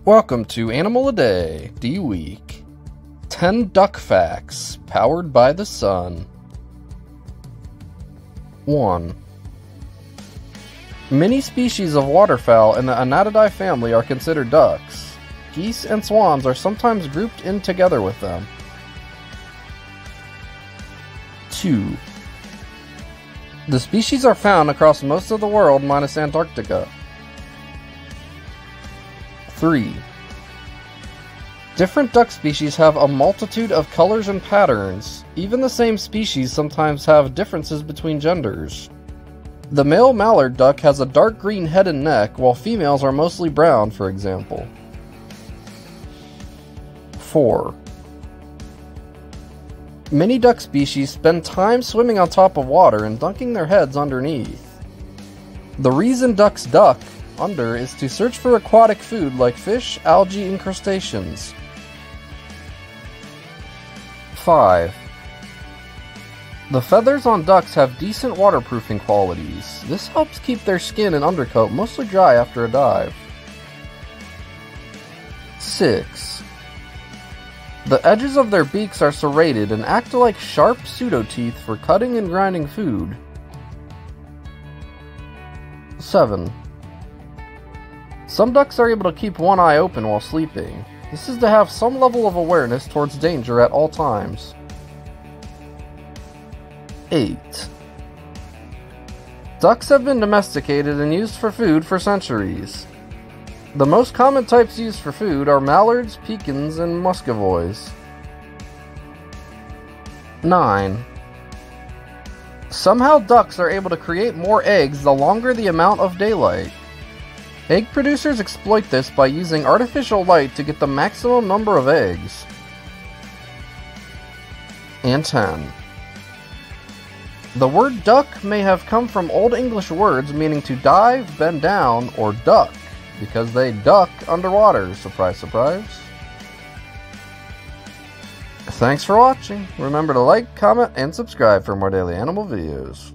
Welcome to Animal a Day, D-Week. 10 Duck Facts, powered by the sun. 1. Many species of waterfowl in the Anatidae family are considered ducks. Geese and swans are sometimes grouped in together with them. 2. The species are found across most of the world minus Antarctica. 3. Different duck species have a multitude of colors and patterns. Even the same species sometimes have differences between genders. The male mallard duck has a dark green head and neck, while females are mostly brown, for example. 4. Many duck species spend time swimming on top of water and dunking their heads underneath. The reason ducks duck under is to search for aquatic food like fish, algae, and crustaceans. 5. The feathers on ducks have decent waterproofing qualities. This helps keep their skin and undercoat mostly dry after a dive. 6. The edges of their beaks are serrated and act like sharp pseudo teeth for cutting and grinding food. 7. Some ducks are able to keep one eye open while sleeping. This is to have some level of awareness towards danger at all times. 8. Ducks have been domesticated and used for food for centuries. The most common types used for food are Mallards, Pekins, and Muscovys. 9. Somehow ducks are able to create more eggs the longer the amount of daylight. Egg producers exploit this by using artificial light to get the maximum number of eggs. And 10. The word duck may have come from Old English words meaning to dive, bend down, or duck, because they duck underwater. Surprise, surprise. Thanks for watching. Remember to like, comment, and subscribe for more daily animal videos.